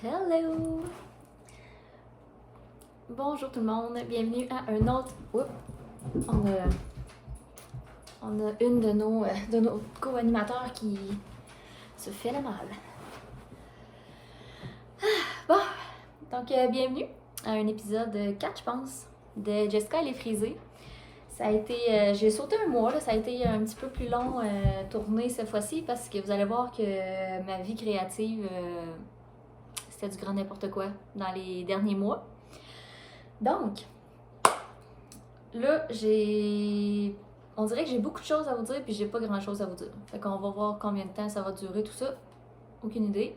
Hello! Bonjour tout le monde, bienvenue à un autre... Oups! On a une de nos co-animateurs qui se fait la malle. Bon, donc bienvenue à un épisode 4, je pense, de Jessica et les frisés. Ça a été... j'ai sauté un mois, là, ça a été un petit peu plus long tourner cette fois-ci parce que vous allez voir que ma vie créative... c'était du grand n'importe quoi dans les derniers mois. Donc, là, on dirait que j'ai beaucoup de choses à vous dire, puis j'ai pas grand-chose à vous dire. Fait qu'on va voir combien de temps ça va durer, tout ça. Aucune idée.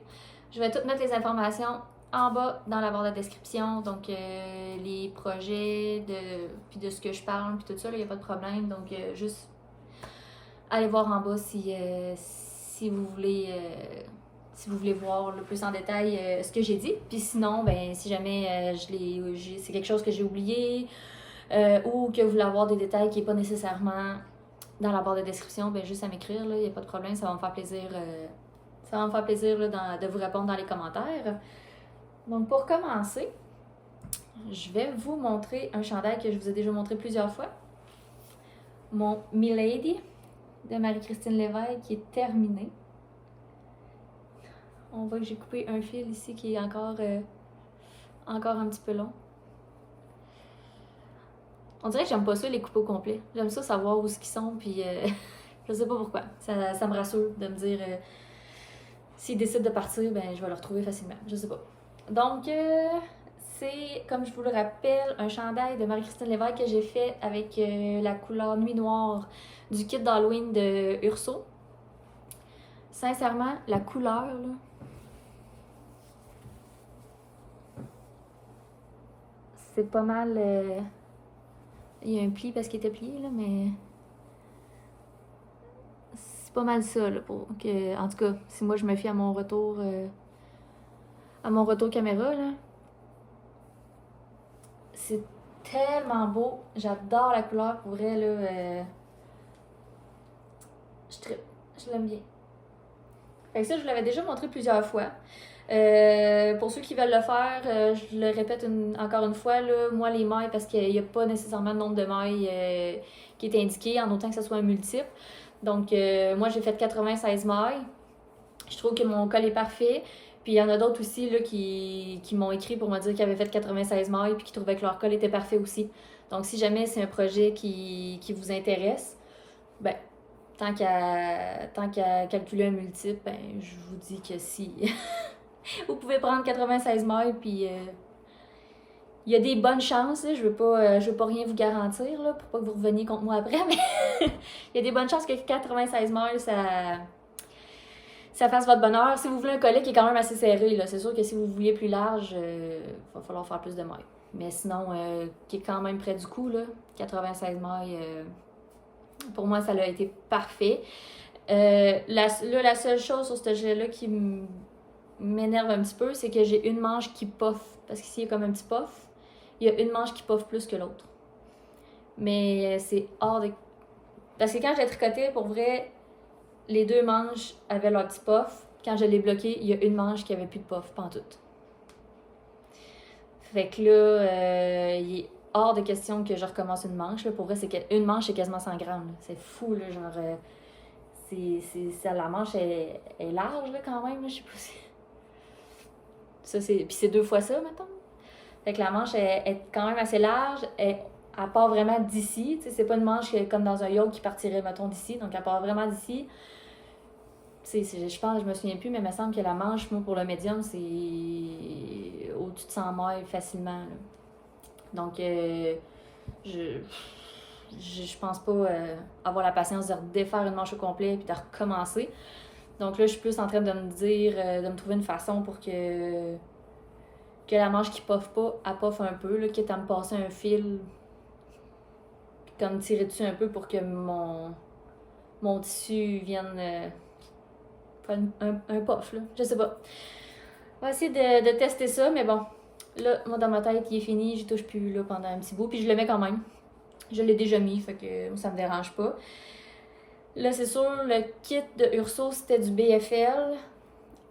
Je vais toutes mettre les informations en bas dans la barre de description. Donc, les projets, puis de ce que je parle, puis tout ça, il n'y a pas de problème. Donc, juste allez voir en bas si vous voulez... si vous voulez voir le plus en détail ce que j'ai dit. Puis sinon, ben si jamais c'est quelque chose que j'ai oublié ou que vous voulez avoir des détails qui n'est pas nécessairement dans la barre de description, ben juste à m'écrire, il n'y a pas de problème, ça va me faire plaisir, de vous répondre dans les commentaires. Donc pour commencer, je vais vous montrer un chandail que je vous ai déjà montré plusieurs fois. Mon Milady de Marie-Christine Lévesque qui est terminé. On voit que j'ai coupé un fil ici qui est encore un petit peu long. On dirait que j'aime pas ça les couper au complet. J'aime ça savoir où ils sont, puis je sais pas pourquoi. Ça me rassure de me dire s'ils décident de partir, ben je vais le retrouver facilement. Je sais pas. Donc, c'est, comme je vous le rappelle, un chandail de Marie-Christine Lévesque que j'ai fait avec la couleur nuit noire du kit d'Halloween de Urso. Sincèrement, la couleur, là, c'est pas mal... il y a un pli parce qu'il était plié, là, mais... c'est pas mal ça, là, pour que... En tout cas, si moi je me fie à mon retour... caméra, là... c'est tellement beau. J'adore la couleur, pour vrai, là... je trippe. Je l'aime bien. Fait que ça, je vous l'avais déjà montré plusieurs fois. Pour ceux qui veulent le faire, je le répète encore une fois, là, moi les mailles, parce qu'il n'y a pas nécessairement de nombre de mailles qui est indiqué, en autant que ce soit un multiple. Donc moi j'ai fait 96 mailles. Je trouve que mon col est parfait. Puis il y en a d'autres aussi là, qui m'ont écrit pour me dire qu'ils avaient fait 96 mailles puis qui trouvaient que leur col était parfait aussi. Donc si jamais c'est un projet qui vous intéresse, ben tant qu'à calculer un multiple, ben je vous dis que si... vous pouvez prendre 96 mailles, puis il y a des bonnes chances, là, je veux pas rien vous garantir, là, pour pas que vous reveniez contre moi après, mais il y a des bonnes chances que 96 mailles, ça fasse votre bonheur. Si vous voulez un collet qui est quand même assez serré, là, c'est sûr que si vous vouliez plus large, il va falloir faire plus de mailles. Mais sinon, qui est quand même près du cou, là, 96 mailles, pour moi, ça a été parfait. La seule chose sur ce jet-là qui m'énerve un petit peu, c'est que j'ai une manche qui poffe. Parce qu'ici, il y a comme un petit puff. Il y a une manche qui poffe plus que l'autre. Mais c'est hors de... Parce que quand j'ai tricoté, pour vrai, les deux manches avaient leur petit puff. Quand je l'ai bloqué, il y a une manche qui avait plus de puff, pantoute. Fait que là, il est hors de question que je recommence une manche. Là. Pour vrai, c'est qu'une manche, c'est quasiment 100 grammes. Là. C'est fou, là, genre... la manche est large, là, quand même. Là, je sais pas si... Puis c'est 2 fois ça, mettons. Fait que la manche est quand même assez large. Elle part vraiment d'ici. C'est pas une manche comme dans un yoke qui partirait, mettons, d'ici. Donc, elle part vraiment d'ici. Je pense, je me souviens plus, mais il me semble que la manche, moi, pour le médium, c'est au-dessus de 100 mailles facilement. Là. Donc, je pense pas avoir la patience de redéfaire une manche au complet puis de recommencer. Donc là, je suis plus en train de me dire, de me trouver une façon pour que la manche qui poffe pas, elle poffe un peu, là, quitte à me passer un fil, puis comme tirer dessus un peu pour que mon tissu vienne faire un puff, là. Je sais pas. On va essayer de tester ça, mais bon. Là, moi, dans ma tête, il est fini, j'y touche plus là, pendant un petit bout, puis je le mets quand même. Je l'ai déjà mis, fait que ça me dérange pas. Là, c'est sûr, le kit de Urso, c'était du BFL.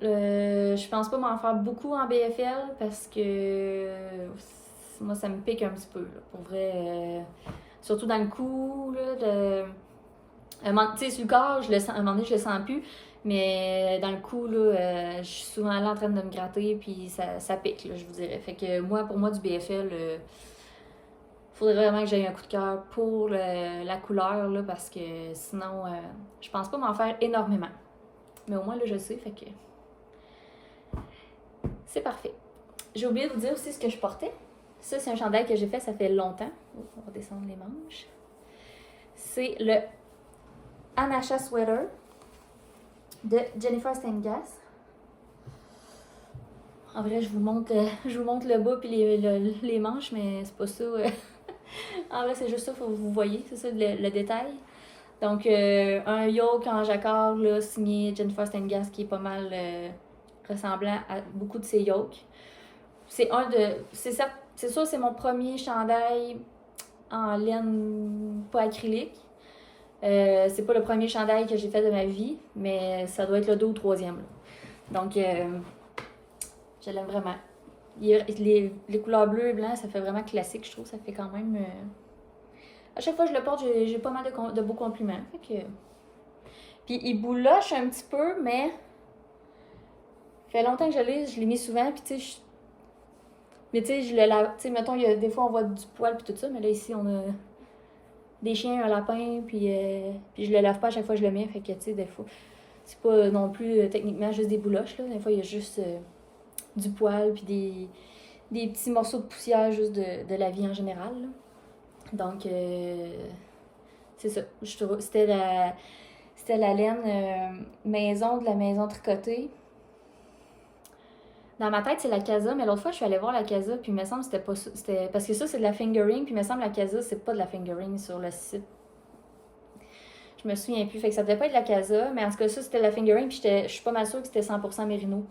Je pense pas m'en faire beaucoup en BFL parce que moi, ça me pique un petit peu, là, pour vrai. Surtout dans le cou, là, tu sais, sur le corps, à un moment donné, je le sens plus. Mais dans le cou, là, je suis souvent là en train de me gratter, puis ça pique, là, je vous dirais. Fait que pour moi, du BFL, faudrait vraiment que j'aie un coup de cœur pour la couleur, là, parce que sinon, je pense pas m'en faire énormément. Mais au moins, là, je le sais, fait que c'est parfait. J'ai oublié de vous dire aussi ce que je portais. Ça, c'est un chandail que j'ai fait, ça fait longtemps. Oh, on va descendre les manches. C'est le Anasha Sweater de Jennifer Stengas. En vrai, je vous montre le bas puis les manches, mais c'est pas ça. En vrai, c'est juste ça, faut que vous voyez, c'est ça le détail. Donc, un yoke en jacquard, là, signé Jennifer Stengas, qui est pas mal ressemblant à beaucoup de ses yokes. C'est sûr, c'est mon premier chandail en laine pas acrylique. C'est pas le premier chandail que j'ai fait de ma vie, mais ça doit être le 2 ou 3e. Là. Donc, je l'aime vraiment. Les couleurs bleues et blancs, ça fait vraiment classique, je trouve. Ça fait quand même... À chaque fois que je le porte, j'ai pas mal de beaux compliments. Fait que... Puis il bouloche un petit peu, mais... Ça fait longtemps que je l'ai mis souvent, puis tu sais, mais tu sais, je le lave. Tu sais, mettons, des fois, on voit du poil puis tout ça, mais là, ici, on a des chiens, un lapin, puis je le lave pas à chaque fois que je le mets. Fait que, tu sais, des fois, c'est pas non plus techniquement juste des bouloches, là. Des fois, il y a juste du poil, puis des petits morceaux de poussière juste de la vie en général, là. Donc, c'est ça. C'était la laine maison de la maison tricotée. Dans ma tête, c'est la Casa, mais l'autre fois, je suis allée voir la Casa, puis il me semble que c'était pas ça. Parce que ça, c'est de la fingering, puis il me semble que la Casa, c'est pas de la fingering sur le site. Je me souviens plus, fait que ça devait pas être la Casa, mais en tout cas, ça, c'était de la fingering, puis je suis pas mal sûre que c'était 100% mérino.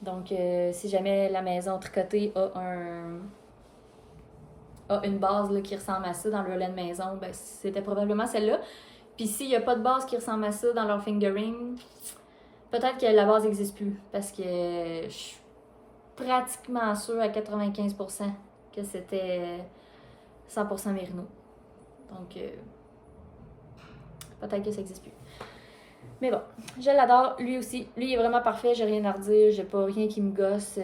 Donc, si jamais la maison tricotée a une base là, qui ressemble à ça dans leur laine maison, ben c'était probablement celle-là. Puis s'il n'y a pas de base qui ressemble à ça dans leur fingering, peut-être que la base n'existe plus, parce que je suis pratiquement sûre à 95% que c'était 100% mérino. Donc, peut-être que ça n'existe plus. Mais bon, je l'adore. Lui aussi, lui il est vraiment parfait, j'ai rien à redire, j'ai pas rien qui me gosse.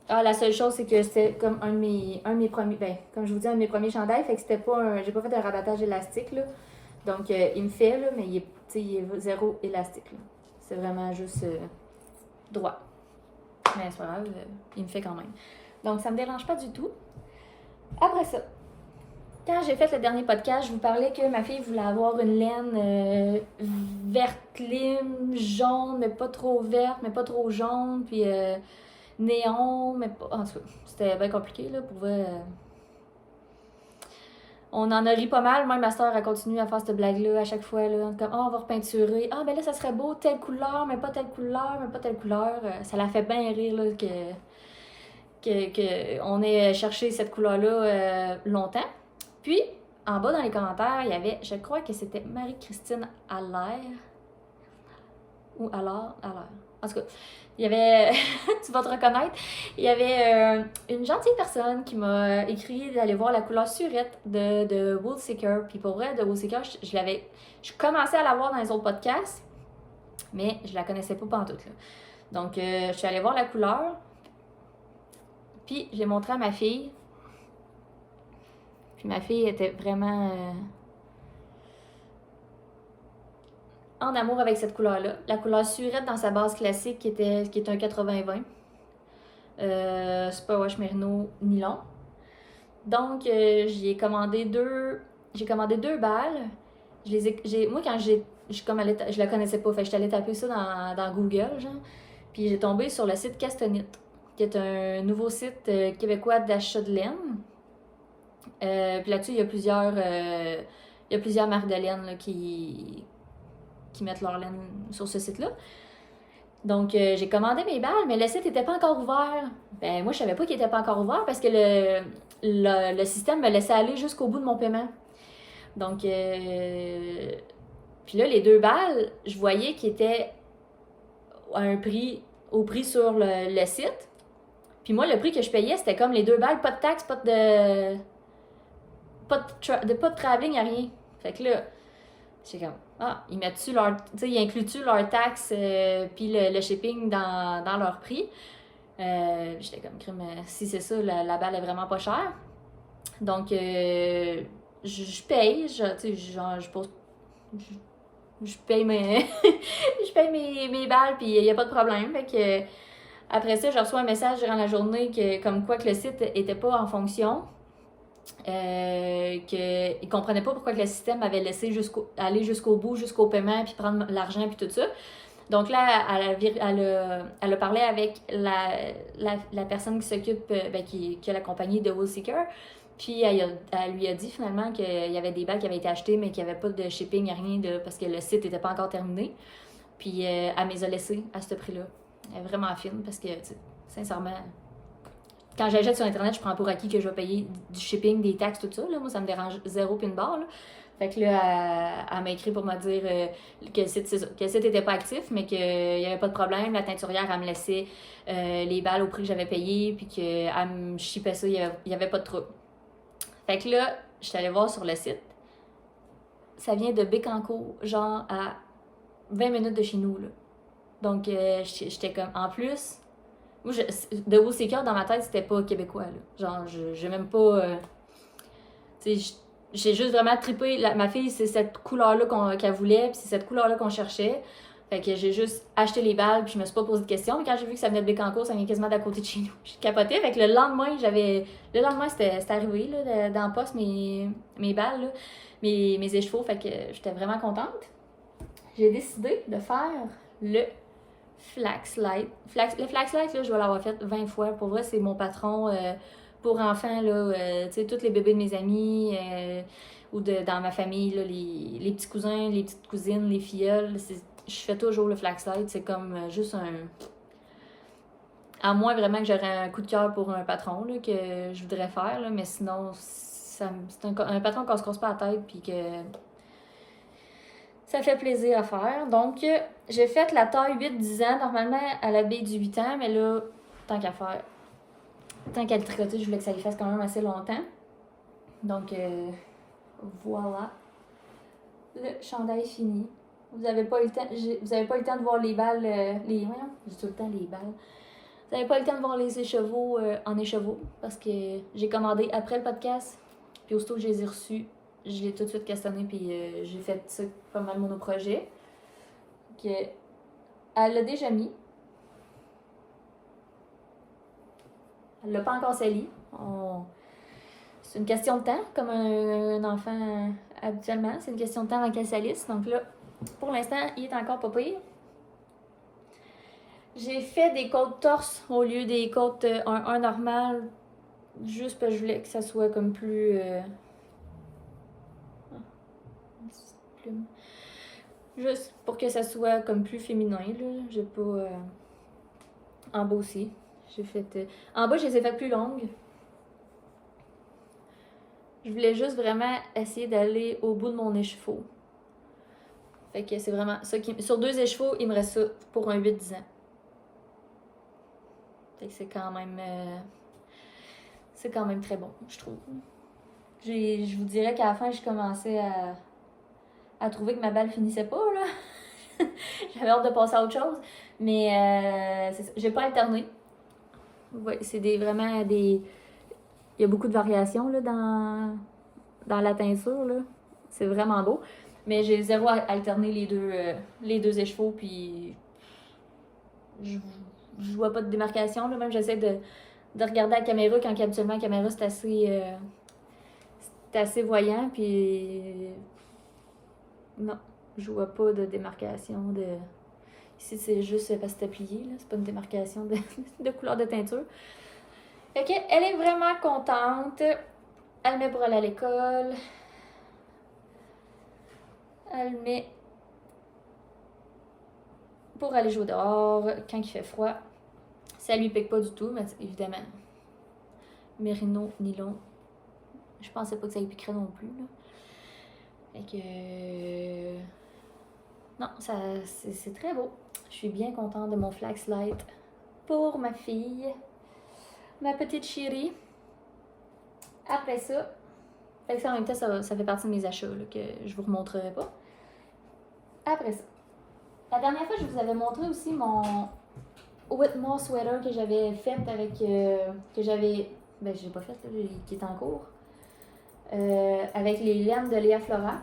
La seule chose, c'est que c'était comme un de mes premiers, comme je vous dis, un de mes premiers chandails, fait que c'était pas j'ai pas fait un rabattage élastique, là. Donc, il me fait, là, mais il est zéro élastique, là. C'est vraiment juste droit. Mais c'est pas grave, il me fait quand même. Donc, ça me dérange pas du tout. Après ça, quand j'ai fait le dernier podcast, je vous parlais que ma fille voulait avoir une laine verte lime, jaune, mais pas trop verte, mais pas trop jaune, puis néon, mais pas... En tout cas, c'était bien compliqué, là, pour vrai. On en a ri pas mal, même ma soeur a continué à faire cette blague-là à chaque fois, là, comme « on va repeinturer. Ah, ben là, ça serait beau, telle couleur, mais pas telle couleur, mais pas telle couleur. » Ça la fait bien rire, là, que on ait cherché cette couleur-là longtemps. Puis, en bas dans les commentaires, il y avait, je crois que c'était Marie-Christine Allaire. Ou Allaire. En tout cas, il y avait, tu vas te reconnaître, il y avait une gentille personne qui m'a écrit d'aller voir la couleur surette de Woolseeker. Puis pour vrai, de Woolseeker, je commençais à la voir dans les autres podcasts, mais je la connaissais pas pantoute, là. Donc, je suis allée voir la couleur, puis je l'ai montré à ma fille. Puis ma fille était vraiment en amour avec cette couleur-là. La couleur surette dans sa base classique qui est un 80-20. Superwash Merino nylon. Donc, j'ai commandé deux balles. Moi, quand je la connaissais pas, fait que j'étais allée taper ça dans Google, genre. Puis j'ai tombé sur le site Castonite, qui est un nouveau site québécois d'achat de laine. Puis là-dessus, il y a plusieurs marques de laine là, qui mettent leur laine sur ce site-là. Donc, j'ai commandé mes balles, mais le site n'était pas encore ouvert. Ben, moi, je savais pas qu'il était pas encore ouvert parce que le système me laissait aller jusqu'au bout de mon paiement. Donc, puis là, les 2 balles, je voyais qu'ils étaient au prix sur le site. Puis moi, le prix que je payais, c'était comme les 2 balles, pas de taxes, pas de travelling, rien. Fait que là, j'étais comme, ils mettent-tu leur. Tu sais, ils incluent-tu leurs taxes puis le shipping dans leur prix? J'étais comme, crime, si c'est ça, la balle est vraiment pas chère. Donc, je paye, tu sais, genre, je paye mes je paye mes balles puis il n'y a pas de problème. Fait que après ça, je reçois un message durant la journée comme quoi que le site était pas en fonction. Qu'ils ne comprenaient pas pourquoi que le système avait laissé aller jusqu'au bout, jusqu'au paiement, puis prendre l'argent, puis tout ça. Donc là, elle a parlé avec la personne qui s'occupe, qui a la compagnie de Woolseeker. Puis elle lui a dit finalement qu'il y avait des balles qui avaient été achetées, mais qu'il n'y avait pas de shipping, rien, parce que le site n'était pas encore terminé. Puis elle me les a laissées à ce prix-là. Elle est vraiment fine parce que, sincèrement, quand j'achète sur Internet, je prends pour acquis que je vais payer du shipping, des taxes, tout ça. Là. Moi, ça me dérange zéro puis une barre. Là. Fait que là, elle m'a écrit pour me dire que le site n'était pas actif, mais qu'il n'y avait pas de problème. La teinturière, elle me laissait les balles au prix que j'avais payé, puis qu'elle me shippait ça, il n'y avait pas de trouble. Fait que là, je suis allée voir sur le site. Ça vient de Bécancour, genre à 20 minutes de chez nous. Là. Donc, j'étais comme, en plus... Moi, de Woolseeker, dans ma tête, c'était pas québécois, là. Genre, j'ai même pas... tu sais, j'ai juste vraiment trippé. Ma fille, c'est cette couleur-là qu'elle voulait, puis c'est cette couleur-là qu'on cherchait. Fait que j'ai juste acheté les balles, puis je me suis pas posé de questions. Mais quand j'ai vu que ça venait de Bécancour, ça venait quasiment d'à côté de chez nous. J'ai capoté. Fait que le lendemain, c'était arrivé, là, dans le poste, mes balles, là, mes échevaux. Fait que j'étais vraiment contente. J'ai décidé de faire le Flaxlight. Le Flaxlight, là, je vais l'avoir fait 20 fois. Pour vrai, c'est mon patron pour enfants, là. Tu sais, tous les bébés de mes amis ou dans ma famille, là, les petits cousins, les petites cousines, les filleuls. Je fais toujours le Flaxlight. C'est comme juste un... À moins vraiment que j'aurais un coup de cœur pour un patron là, que je voudrais faire, là, mais sinon, c'est un patron qu'on se casse pas la tête puis que... Ça fait plaisir à faire. Donc, j'ai fait la taille 8-10 ans. Normalement, elle habille du 8 ans, mais là, tant qu'à faire, tant qu'à le tricoter, je voulais que ça lui fasse quand même assez longtemps. Donc, voilà. Le chandail fini. Vous n'avez pas eu le temps de voir les balles, j'ai tout le temps les balles. Vous n'avez pas eu le temps de voir les écheveaux en écheveau parce que j'ai commandé après le podcast. Puis aussitôt que je les ai reçus, je l'ai tout de suite cassonné puis j'ai fait ça pas mal monoprojet. Elle l'a déjà mis. Elle l'a pas encore sali. C'est une question de temps, comme un enfant habituellement. C'est une question de temps avant qu'elle salisse. Donc là, pour l'instant, il est encore pas pire. J'ai fait des côtes torse au lieu des côtes 1 normales. Juste parce que je voulais que ça soit comme plus... Juste pour que ça soit comme plus féminin, là. J'ai pas embossé. J'ai fait... En bas, je les ai faites plus longues. Je voulais juste vraiment essayer d'aller au bout de mon écheveau. Fait que c'est vraiment ça qui... Sur 2 écheveaux, il me reste ça pour un 8-10 ans. Fait que c'est quand même... c'est quand même très bon, je trouve. Je vous dirais qu'à la fin, je commençais à trouver que ma balle finissait pas, là. J'avais hâte de passer à autre chose. Mais j'ai pas alterné. Ouais, c'est vraiment des... Il y a beaucoup de variations là, dans la teinture. Là. C'est vraiment beau. Mais j'ai zéro alterné les deux écheveaux. Puis je vois pas de démarcation. Là. Même j'essaie de regarder la caméra quand habituellement la caméra c'est assez voyant. Puis non, je vois pas de démarcation. Ici c'est juste parce que c'était plié. Là. C'est pas une démarcation de couleur de teinture. Fait qu'elle est vraiment contente. Elle met pour aller à l'école. Elle met pour aller jouer dehors quand il fait froid. Ça lui pique pas du tout, mais évidemment, mérino, nylon. Je pensais pas que ça lui piquerait non plus. Là. Fait que... Non, c'est très beau. Je suis bien contente de mon Flax Light pour ma fille, ma petite chérie. Après ça, fait que ça, en même temps, ça fait partie de mes achats là, que je vous remontrerai pas. Après ça, la dernière fois, je vous avais montré aussi mon Whitmore sweater que j'avais fait avec. Que j'avais. Ben, je l'ai pas fait, là, qui est en cours. Avec les laines de Léa Flora.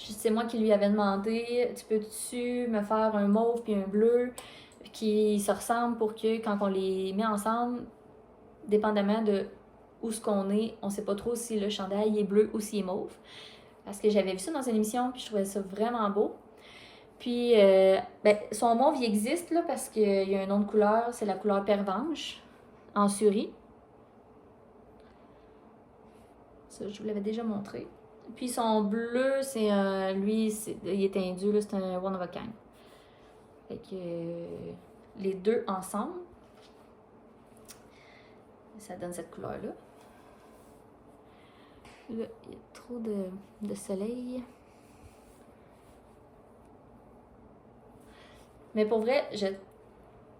C'est moi qui lui avais demandé, tu peux-tu me faire un mauve puis un bleu qui se ressemblent pour que quand on les met ensemble, dépendamment de où ce qu'on est, on sait pas trop si le chandail est bleu ou s'il est mauve. Parce que j'avais vu ça dans une émission puis je trouvais ça vraiment beau. Puis, son mauve, il existe là, parce qu'il y a un nom de couleur, c'est la couleur pervenche en Suri. Ça, je vous l'avais déjà montré. Puis son bleu, c'est lui, il est indus, c'est un one of a kind. Fait que les deux ensemble, ça donne cette couleur-là. Là, il y a trop de soleil. Mais pour vrai,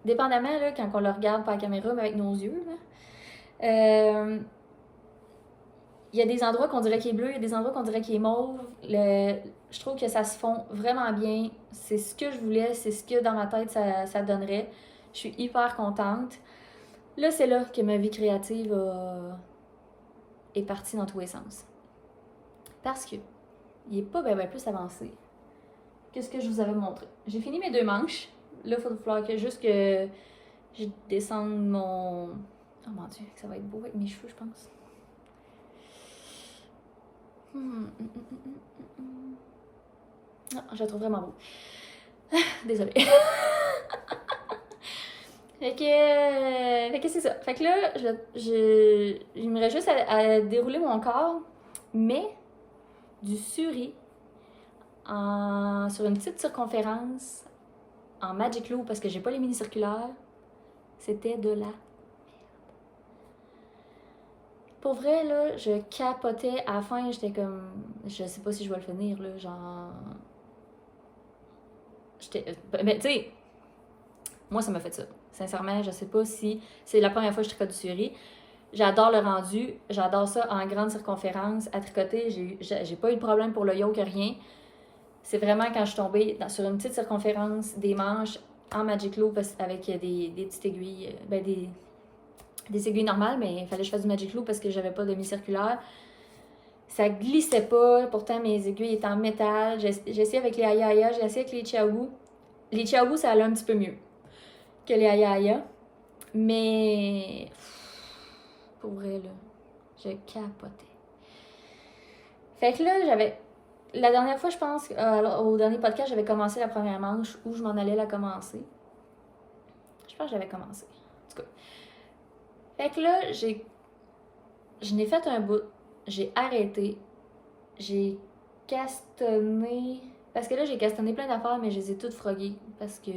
dépendamment, là, quand on le regarde par la caméra, mais avec nos yeux, là, il y a des endroits qu'on dirait qu'il est bleu, il y a des endroits qu'on dirait qu'il est mauve. Je trouve que ça se fond vraiment bien. C'est ce que je voulais, c'est ce que dans ma tête ça donnerait. Je suis hyper contente. Là, c'est là que ma vie créative est partie dans tous les sens. Parce que il n'est pas bien plus avancé que ce que je vous avais montré. J'ai fini mes 2 manches. Là, il va falloir que juste que je descende mon... Oh mon Dieu, ça va être beau avec mes cheveux, je pense. Non, je la trouve vraiment beau. Désolée. Fait que c'est ça. Fait que là, il me reste juste à dérouler mon corps, mais du suri sur une petite circonférence en Magic Loop parce que j'ai pas les mini circulaires. C'était de la... Pour vrai, là, je capotais. À la fin, j'étais comme... Je sais pas si je vais le finir, là, genre... Mais tu sais, moi, ça m'a fait ça. Sincèrement, je sais pas si c'est la première fois que je tricote du suri. J'adore le rendu. J'adore ça en grande circonférence. À tricoter, j'ai pas eu de problème pour le yoke, rien. C'est vraiment quand je suis tombée sur une petite circonférence des manches en Magic Loop avec des petites aiguilles, des aiguilles normales, mais il fallait que je fasse du Magic Loop parce que j'avais pas de mi-circulaire. Ça glissait pas, pourtant mes aiguilles étaient en métal. J'ai essayé avec les Aya, j'ai essayé avec les Chiaogu. Les Chiaogu, ça allait un petit peu mieux que les Aya. Mais pour vrai, là, je capotais. Fait que là, la dernière fois, je pense, au dernier podcast, j'avais commencé la première manche où je m'en allais la commencer. Je pense que j'avais commencé. En tout cas. Fait que là, je n'ai fait un bout. J'ai arrêté. J'ai castonné. Parce que là, j'ai castonné plein d'affaires, mais je les ai toutes froguées. Parce que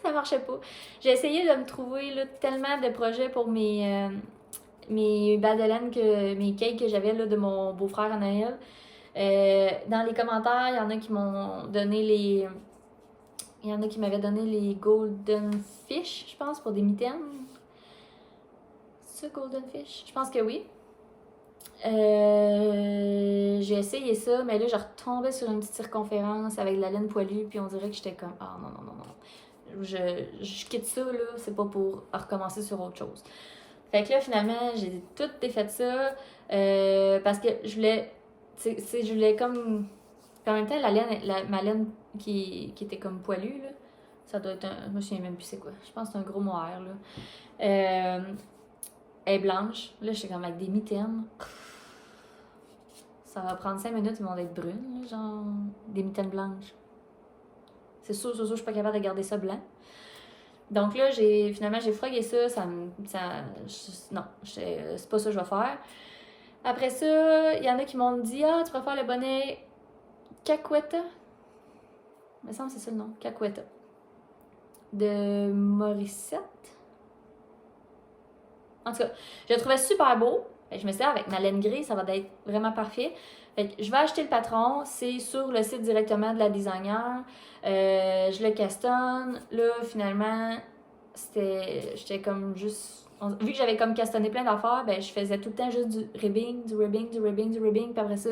ça marchait pas. J'ai essayé de me trouver là, tellement de projets pour mes balles de laine, mes cakes que j'avais là, de mon beau-frère à Noël. Dans les commentaires, il y en a qui m'ont donné les... Il y en a qui m'avaient donné les Golden Fish, je pense, pour des mitaines. C'est ça, Golden Fish? Je pense que oui. J'ai essayé ça, mais là, je retombais sur une petite circonférence avec de la laine poilue, puis on dirait que j'étais comme, ah non, non, non, non. Je quitte ça, là, c'est pas pour recommencer sur autre chose. Fait que là, finalement, j'ai tout défait ça, parce que je voulais, je voulais comme, en même temps, ma laine qui était comme poilue, là, ça doit être je me souviens même plus c'est quoi, je pense que c'est un gros mohair, là. Elle est blanche, là, j'étais comme avec des mitaines. Ça va prendre 5 minutes, ils vont être brunes, là, genre des mitaines blanches. C'est sûr, je suis pas capable de garder ça blanc. Donc là, finalement, j'ai frogué ça, non, c'est pas ça que je vais faire. Après ça, il y en a qui m'ont dit, ah, tu préfères le bonnet Caqueta? Il me semble que c'est ça le nom, Caqueta. De Morissette. En tout cas, je le trouvais super beau. Je me suis dit, avec ma laine grise, ça va être vraiment parfait. Fait que je vais acheter le patron, c'est sur le site directement de la designer. Je le castonne. Là, finalement, j'étais comme juste... Vu que j'avais comme castonné plein d'affaires, ben je faisais tout le temps juste du ribbing, du ribbing, du ribbing, du ribbing. Puis après ça,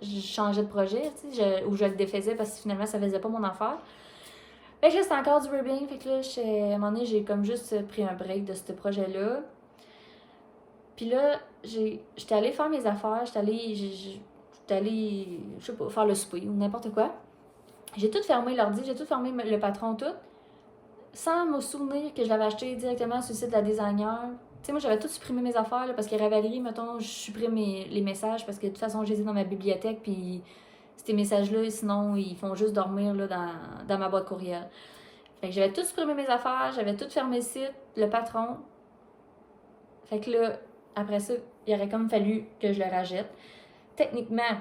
je changeais de projet, tu sais, ou je le défaisais parce que finalement, ça faisait pas mon affaire. Fait que là, c'était encore du ribbing. Fait que là, à un moment donné, j'ai comme juste pris un break de ce projet-là. Puis là, j'étais allée faire mes affaires, j'étais allée, je sais pas, faire le souper ou n'importe quoi. J'ai tout fermé l'ordi, j'ai tout fermé le patron, tout, sans me souvenir que je l'avais acheté directement sur le site de la designer. Tu sais, moi, j'avais tout supprimé mes affaires, là, parce que Ravelry, mettons, je supprime les messages, parce que de toute façon, je les ai dans ma bibliothèque, puis ces messages-là, sinon, ils font juste dormir là, dans ma boîte courriel. Fait que j'avais tout supprimé mes affaires, j'avais tout fermé le site, le patron. Fait que là, après ça, il aurait comme fallu que je le rachète. Techniquement,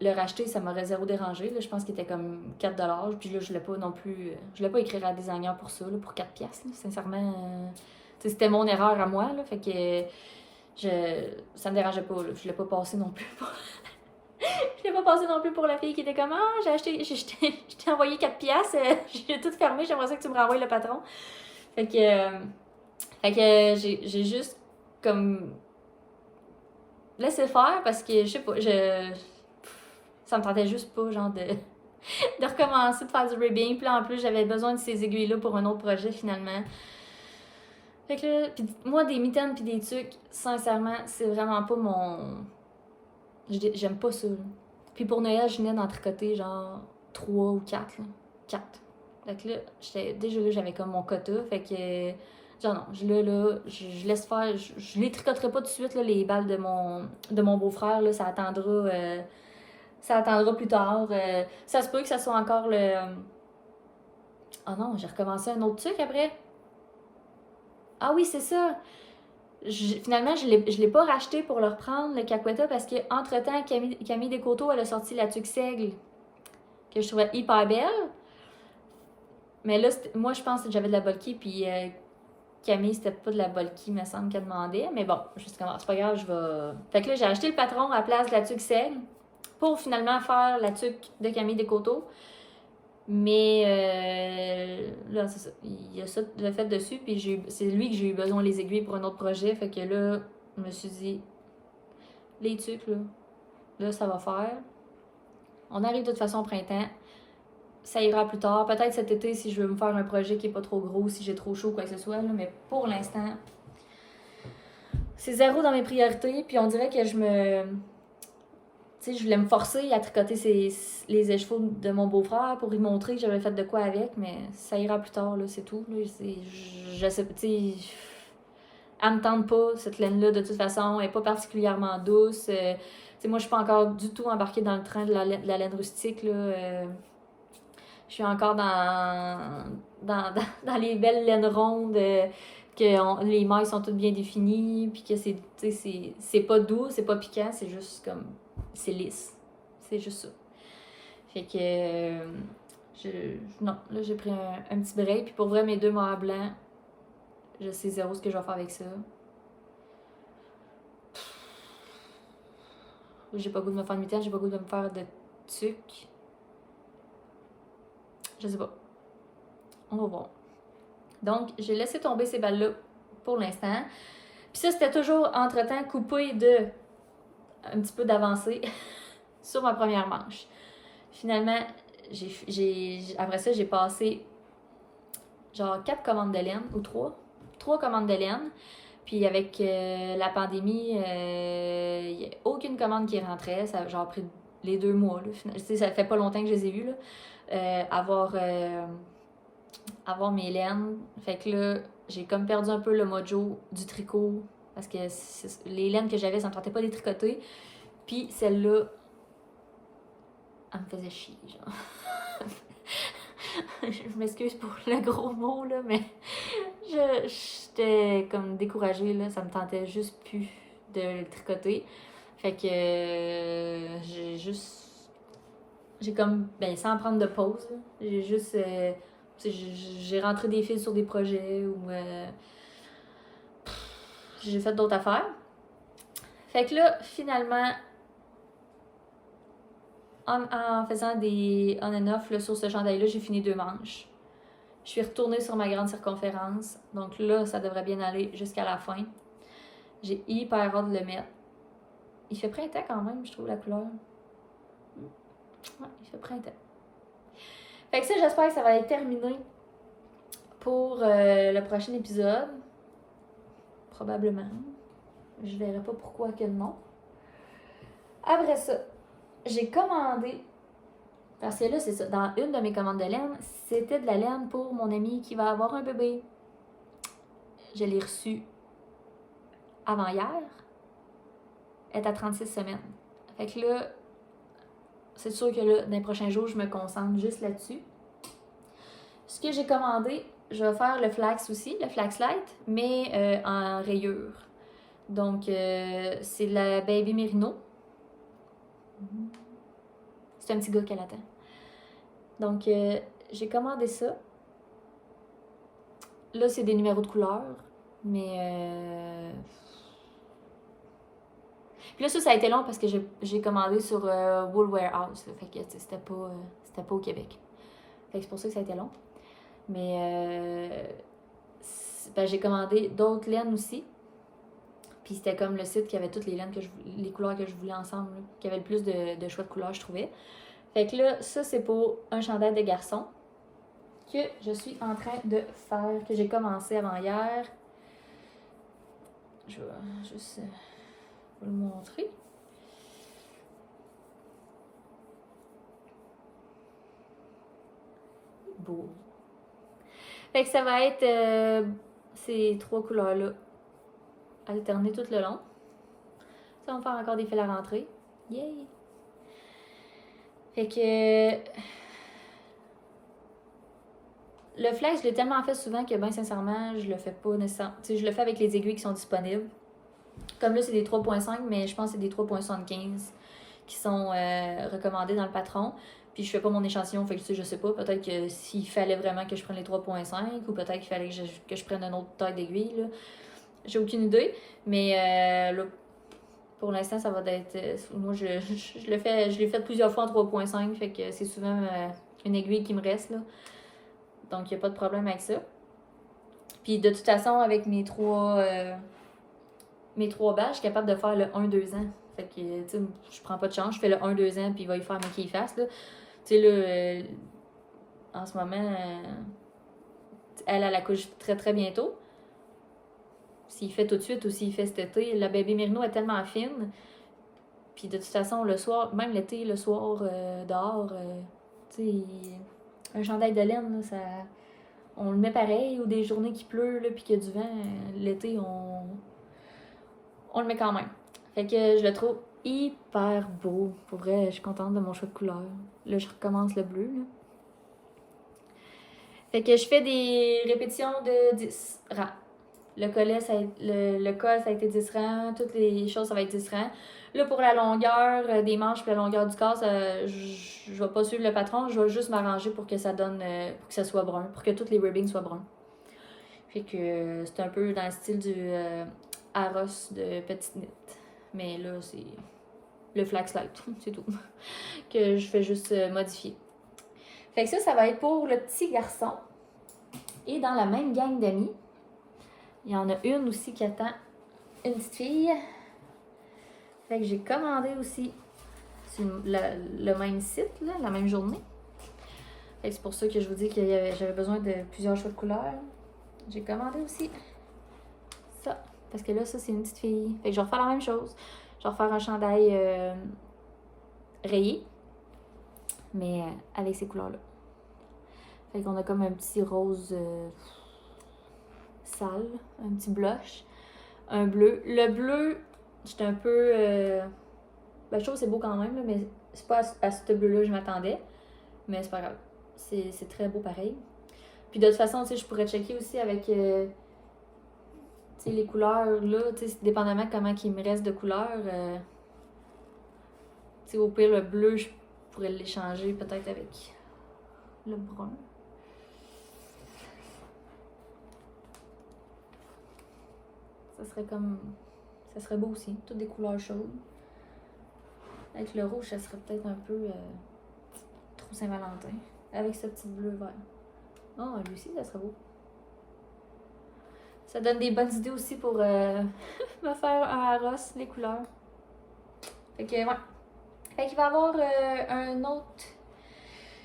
le racheter, ça m'aurait zéro dérangé. Là, je pense qu'il était comme 4$. Puis là, je ne l'ai pas non plus. Je voulais pas écrire à designer pour ça, là, pour 4$. Là, sincèrement, c'était mon erreur à moi. Là, fait que ça me dérangeait pas. Là, je l'ai pas passé non plus pour. Je l'ai pas passé non plus pour la fille qui était comme j'ai acheté. Je t'ai envoyé 4$. J'ai tout fermé. J'aimerais ça que tu me renvoies le patron. Fait que j'ai juste comme laissé faire parce que je sais pas, ça me tentait juste pas genre de recommencer de faire du ribbing. Puis là en plus j'avais besoin de ces aiguilles-là pour un autre projet finalement. Fait que là, pis moi des mitaines puis des trucs, sincèrement, c'est vraiment pas mon. J'aime pas ça. Là. Puis pour Noël, je venais d'en tricoter genre 3 ou 4. Là. 4. Fait que là, déjà là, j'avais comme mon quota. Fait que genre non, je laisse faire. Je les tricoterai pas tout de suite, là, les balles de mon beau-frère. Là, ça attendra plus tard. Ça se peut que ça soit encore le. Oh non, j'ai recommencé un autre truc après. Ah oui, c'est ça. Finalement, je l'ai pas racheté pour le reprendre, le Caqueta, parce que entre-temps, Camille Descoteaux, elle a sorti la tuque seigle, que je trouvais hyper belle. Mais là, moi, je pense que j'avais de la bulky, puis Camille, c'était pas de la bulky, il me semble qu'elle demandait. Mais bon, justement, c'est pas grave, je vais. Fait que là, j'ai acheté le patron à la place de la tuque seigle pour finalement faire la tuque de Camille Descoteaux. Mais là, c'est ça. Il y a ça le fait dessus, puis c'est lui que j'ai eu besoin les aiguilles pour un autre projet. Fait que là, je me suis dit, les tuques, là, ça va faire. On arrive de toute façon au printemps. Ça ira plus tard. Peut-être cet été si je veux me faire un projet qui est pas trop gros, si j'ai trop chaud ou quoi que ce soit. Là, mais pour l'instant, c'est zéro dans mes priorités. Puis on dirait que je voulais me forcer à tricoter les écheveaux de mon beau-frère pour lui montrer que j'avais fait de quoi avec, mais ça ira plus tard, là, c'est tout. Là, je sais pas, tu sais, elle me tente pas, cette laine-là, de toute façon. Elle est pas particulièrement douce. Moi, je suis pas encore du tout embarquée dans le train de la laine rustique, là. Je suis encore dans les belles laines rondes, que les mailles sont toutes bien définies, puis que c'est pas doux, c'est pas piquant, c'est juste comme. C'est lisse. C'est juste ça. Fait que. Non, là, j'ai pris un petit break, puis pour vrai, mes 2 mois blancs, je sais zéro ce que je vais faire avec ça. J'ai pas le goût de me faire de mitaine, j'ai pas le goût de me faire de tuque. Je sais pas. On va voir. Donc, j'ai laissé tomber ces balles-là pour l'instant. Puis ça, c'était toujours entre-temps coupé de un petit peu d'avancée sur ma première manche. Finalement, après ça, j'ai passé genre 4 commandes de laine ou 3. 3 commandes de laine. Puis avec la pandémie, il n'y a aucune commande qui rentrait. Ça a genre pris les 2 mois. Là. Ça fait pas longtemps que je les ai vus. Là. Avoir mes laines. Fait que là, j'ai comme perdu un peu le mojo du tricot. Parce que les laines que j'avais, ça me tentait pas de les tricoter. Puis celle-là, elle me faisait chier, genre. Je m'excuse pour le gros mot, là, mais j'étais comme découragée, là. Ça me tentait juste plus de le tricoter. Fait que j'ai comme, ben, sans prendre de pause, là, j'ai juste. J'ai rentré des fils sur des projets ou j'ai fait d'autres affaires. Fait que là, finalement, en faisant des on and off là, sur ce chandail-là, j'ai fini 2 manches. Je suis retournée sur ma grande circonférence. Donc là, ça devrait bien aller jusqu'à la fin. J'ai hyper hâte de le mettre. Il fait printemps quand même, je trouve, la couleur. Ouais, il fait printemps. Fait que ça, j'espère que ça va être terminé pour le prochain épisode. Probablement. Je verrai pas pourquoi que non. Après ça, j'ai commandé, parce que là, c'est ça, dans une de mes commandes de laine, c'était de la laine pour mon amie qui va avoir un bébé. Je l'ai reçue avant-hier. Elle est à 36 semaines. Fait que là, c'est sûr que là, dans les prochains jours, je me concentre juste là-dessus. Ce que j'ai commandé, je vais faire le flax aussi, le flax light, mais en rayure. Donc, c'est la Baby Merino. C'est un petit gars qu'elle attend. Donc, j'ai commandé ça. Là, c'est des numéros de couleur, mais... Puis là, ça a été long parce que j'ai commandé sur Wool Warehouse. Fait que c'était pas au Québec. Fait que c'est pour ça que ça a été long. Mais ben, j'ai commandé d'autres laines aussi. Puis c'était comme le site qui avait toutes les laines, les couleurs que je voulais ensemble, là, qui avait le plus de choix de couleurs, je trouvais. Fait que là, ça, c'est pour un chandail de garçon que je suis en train de faire, que j'ai commencé avant hier. Je vais juste vous le montrer. Beau. Fait que ça va être ces 3 couleurs-là alternées tout le long. Ça va me faire encore des fils à rentrer. Yay! Fait que le flex, je l'ai tellement fait souvent que, ben sincèrement, je le fais pas nécessairement. Tu sais, je le fais avec les aiguilles qui sont disponibles. Comme là, c'est des 3.5, mais je pense que c'est des 3.75 qui sont recommandés dans le patron. Puis je fais pas mon échantillon, fait que tu sais, je sais pas. Peut-être que s'il fallait vraiment que je prenne les 3.5 ou peut-être qu'il fallait que je prenne une autre taille d'aiguille, là. J'ai aucune idée. Mais là, pour l'instant, ça va être. Moi, je l'ai fait plusieurs fois en 3.5, fait que c'est souvent une aiguille qui me reste, là. Donc, il n'y a pas de problème avec ça. Puis, de toute façon, avec mes 3 badges, je suis capable de faire le 1-2 ans. Fait que, tu sais, je prends pas de chance, je fais le 1-2 ans, puis il va y faire mes qu'il fasse, là. Tu sais, là, en ce moment, elle accouche très, très bientôt. S'il fait tout de suite ou s'il fait cet été, la bébé Merino est tellement fine. Puis, de toute façon, le soir, même l'été, le soir, dehors, tu sais, un chandail de laine, là, ça... On le met pareil, ou des journées qui pleut, là, puis qu'il y a du vent, l'été, on le met quand même. Fait que je le trouve hyper beau. Pour vrai, je suis contente de mon choix de couleur. Là, je recommence le bleu, là. Fait que je fais des répétitions de 10 rangs. Le collet, le col, ça a été 10 rangs. Toutes les choses, ça va être 10 rangs. Là, pour la longueur des manches et la longueur du corps, je vais pas suivre le patron. Je vais juste m'arranger pour que ça donne, pour que ça soit brun. Pour que tous les ribbings soient bruns. Fait que c'est un peu dans le style du Aros de Petite Knit. Mais là, c'est le flax light, c'est tout. Que je fais juste modifier. Fait que ça va être pour le petit garçon. Et dans la même gang d'amis, il y en a une aussi qui attend une petite fille. Fait que j'ai commandé aussi sur le même site, là, la même journée. Fait que c'est pour ça que je vous dis que j'avais besoin de plusieurs choix de couleurs. J'ai commandé aussi ça. Parce que là, ça, c'est une petite fille. Fait que je vais refaire la même chose. Je vais refaire un chandail rayé. Mais avec ces couleurs-là. Fait qu'on a comme un petit rose sale. Un petit blush. Un bleu. Le bleu, j'étais un peu... ben, je trouve que c'est beau quand même, là, mais c'est pas à ce bleu-là que je m'attendais. Mais c'est pas grave. C'est très beau pareil. Puis de toute façon, tu sais, je pourrais checker aussi avec... tu sais, les couleurs, là, tu sais, dépendamment comment il me reste de couleurs, tu sais, au pire, le bleu, je pourrais l'échanger peut-être avec le brun. Ça serait beau aussi, toutes des couleurs chaudes. Avec le rouge, ça serait peut-être un peu trop Saint-Valentin. Avec ce petit bleu vert. Oh, lui aussi, ça serait beau. Ça donne des bonnes idées aussi pour me faire un Harros, les couleurs. Fait que, ouais. Fait qu'il va y avoir un autre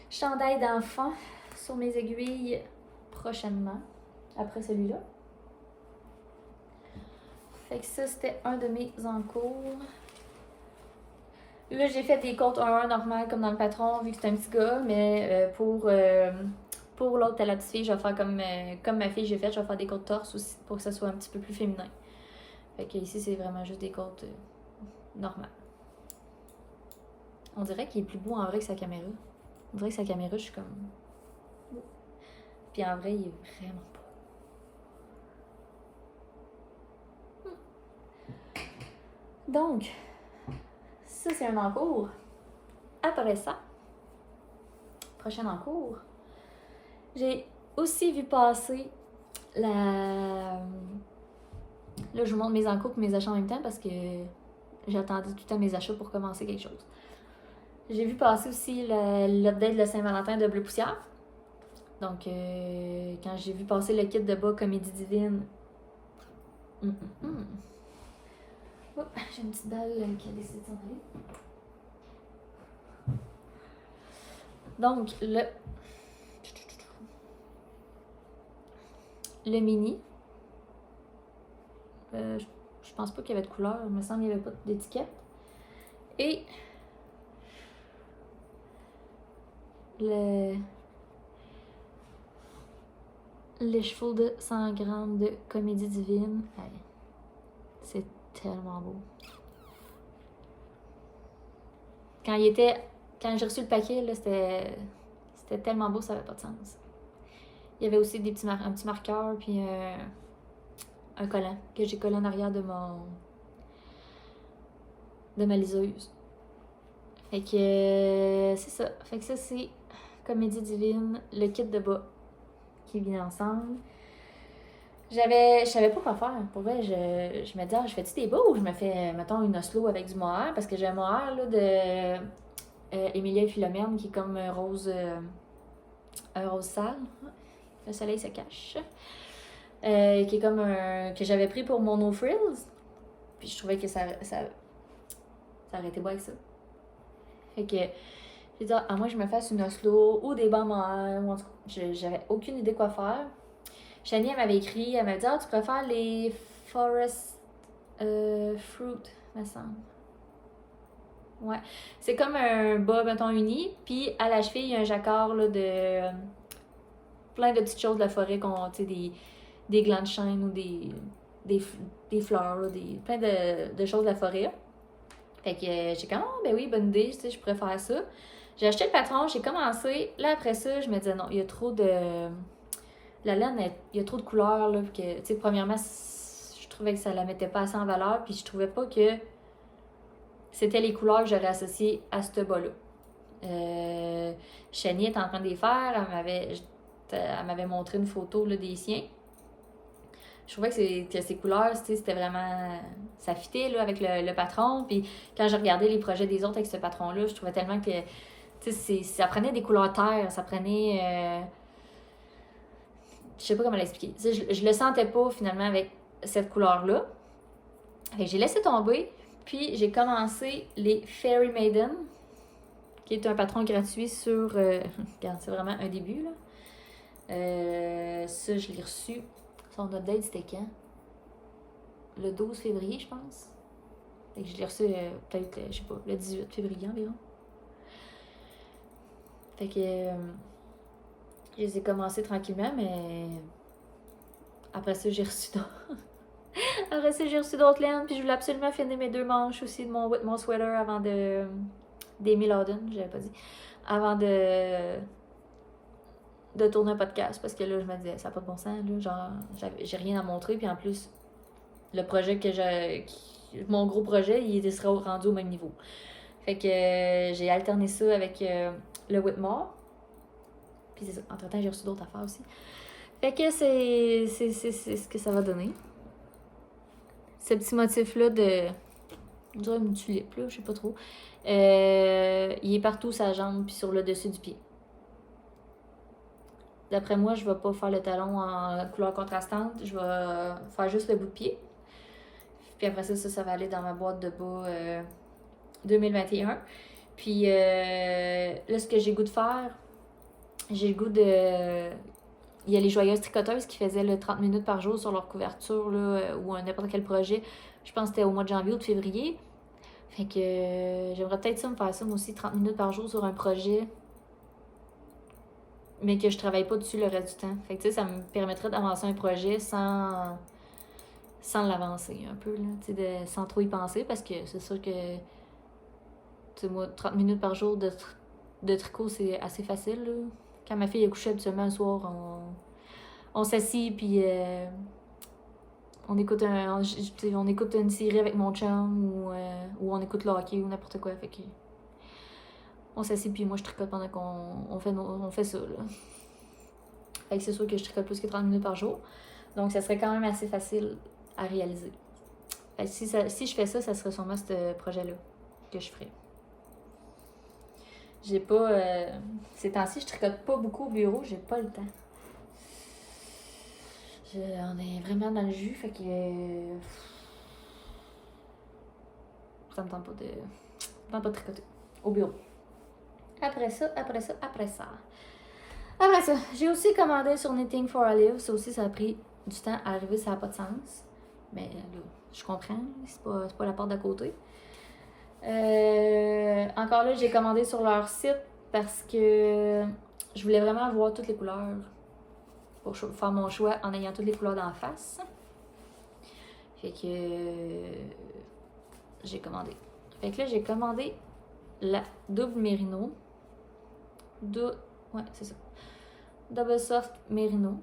chandail d'enfant sur mes aiguilles prochainement, après celui-là. Fait que ça, c'était un de mes encours. Là, j'ai fait des côtes 1-1 normales comme dans le patron, vu que c'est un petit gars, mais pour l'autre, la petite fille, je vais faire comme ma fille, j'ai fait, je vais faire des côtes torse aussi pour que ça soit un petit peu plus féminin. Fait que ici, c'est vraiment juste des côtes normales. On dirait qu'il est plus beau en vrai que sa caméra. On dirait que sa caméra, je suis comme... Puis en vrai, il est vraiment beau. Donc, ça, c'est un encours. Après ça, prochain encours, j'ai aussi vu passer la... Là, je vous montre mes encours et mes achats en même temps parce que j'attendais tout le temps mes achats pour commencer quelque chose. J'ai vu passer aussi l'update de Saint-Valentin de Bleu Poussière. Donc, quand j'ai vu passer le kit de bas Comédie Divine... Oh, j'ai une petite balle qui a décidé de s'en aller. Donc, le mini. Je pense pas qu'il y avait de couleur. Il me semble qu'il n'y avait pas d'étiquette. Et les chevaux de 100 grammes de Comédie Divine. Hey, c'est tellement beau. Quand j'ai reçu le paquet, là, c'était tellement beau, ça n'avait pas de sens. Il y avait aussi un petit marqueur, puis un collant que j'ai collé en arrière de ma liseuse. Fait que c'est ça. Fait que ça, c'est Comédie Divine, le kit de bas qui vient ensemble. Je savais pas quoi faire. Pour vrai, je me disais, je fais-tu des bas ou je me fais, mettons, une Oslo avec du mohair? Parce que j'ai un mohair là, de Emilia et Philomène qui est comme un rose sale. Le soleil se cache. Qui est comme que j'avais pris pour mon No Frills. Puis je trouvais que ça aurait été beau avec ça. Fait que j'ai dit, à moi je me fasse une Oslo ou des bas mohair. Ou en tout cas, j'avais aucune idée quoi faire. Shani, elle m'avait écrit, elle m'avait dit, tu préfères les Forest Fruit, me semble. Ouais. C'est comme un bas, mettons, uni. Puis à la cheville, il y a un jacquard là, de plein de petites choses de la forêt, tu sais, des glands de chêne ou des fleurs, là, plein de choses de la forêt. Fait que j'ai comme, ben oui, bonne idée, tu sais, je pourrais faire ça. J'ai acheté le patron, j'ai commencé. Là, après ça, je me disais, non, il y a trop de... La laine, il y a trop de couleurs, là. Tu sais, premièrement, je trouvais que ça la mettait pas assez en valeur, puis je trouvais pas que c'était les couleurs que j'aurais associées à ce bas-là. Shani est en train de les faire, elle m'avait montré une photo là, des siens. Je trouvais que ces couleurs, c'était vraiment... Ça fitait là, avec le patron. Puis quand j'ai regardé les projets des autres avec ce patron-là, je trouvais tellement que ça prenait des couleurs terre, ça prenait... je sais pas comment l'expliquer. Je le sentais pas finalement avec cette couleur-là. Fait que j'ai laissé tomber. Puis j'ai commencé les Fairy Maiden, qui est un patron gratuit sur... regarde, c'est vraiment un début, là. Ça, je l'ai reçu. Son update, c'était quand? Le 12 février, je pense. Fait que je l'ai reçu peut-être, je sais pas, le 18 février environ. Fait que... je les ai commencés tranquillement, mais... Après ça, j'ai reçu d'autres... Après ça, j'ai reçu d'autres laines, puis je voulais absolument finir mes 2 manches aussi de mon sweater avant de... d'Amy Loudon, j'avais pas dit. Avant de tourner un podcast, parce que là, je me disais, ça n'a pas de bon sens, là, genre, j'ai rien à montrer, puis en plus, le projet mon gros projet, il sera rendu au même niveau. Fait que j'ai alterné ça avec le Whitmore, puis c'est ça, entre-temps, j'ai reçu d'autres affaires aussi. Fait que c'est ce que ça va donner. Ce petit motif-là de On dirait une tulipe, là, je sais pas trop. Il est partout, sa jambe, puis sur le dessus du pied. D'après moi, je vais pas faire le talon en couleur contrastante. Je vais faire juste le bout de pied. Puis après ça va aller dans ma boîte de bas 2021. Puis là, ce que j'ai le goût de faire, j'ai le goût de... Il y a les Joyeuses Tricoteuses qui faisaient le 30 minutes par jour sur leur couverture, là, ou n'importe quel projet. Je pense que c'était au mois de janvier ou de février. Fait que j'aimerais peut-être ça me faire ça, moi aussi, 30 minutes par jour sur un projet, mais que je travaille pas dessus le reste du temps. Fait que tu sais, ça me permettrait d'avancer un projet sans l'avancer un peu, là, sans trop y penser, parce que c'est sûr que, tu sais, moi, 30 minutes par jour de tricot, c'est assez facile, là. Quand ma fille est couchée habituellement le soir, on s'assit, puis on écoute une série avec mon chum, ou on écoute le hockey, ou n'importe quoi, fait que on s'assit, puis moi je tricote pendant qu'on fait ça, là. Fait que c'est sûr que je tricote plus que 30 minutes par jour, donc ça serait quand même assez facile à réaliser. Fait que si je fais ça, ça serait sûrement ce projet-là que je ferais. J'ai pas... ces temps-ci, je tricote pas beaucoup au bureau, j'ai pas le temps. On est vraiment dans le jus, fait que... ça me tente pas de tricoter au bureau. Après ça, j'ai aussi commandé sur Knitting for Olive. Ça aussi, ça a pris du temps à arriver, ça n'a pas de sens. Mais là, je comprends, c'est pas la porte d'à côté. Encore là, j'ai commandé sur leur site parce que je voulais vraiment voir toutes les couleurs pour faire mon choix en ayant toutes les couleurs d'en face. Fait que j'ai commandé. Fait que là, j'ai commandé la double mérino. Ouais, c'est ça. Double soft mérino.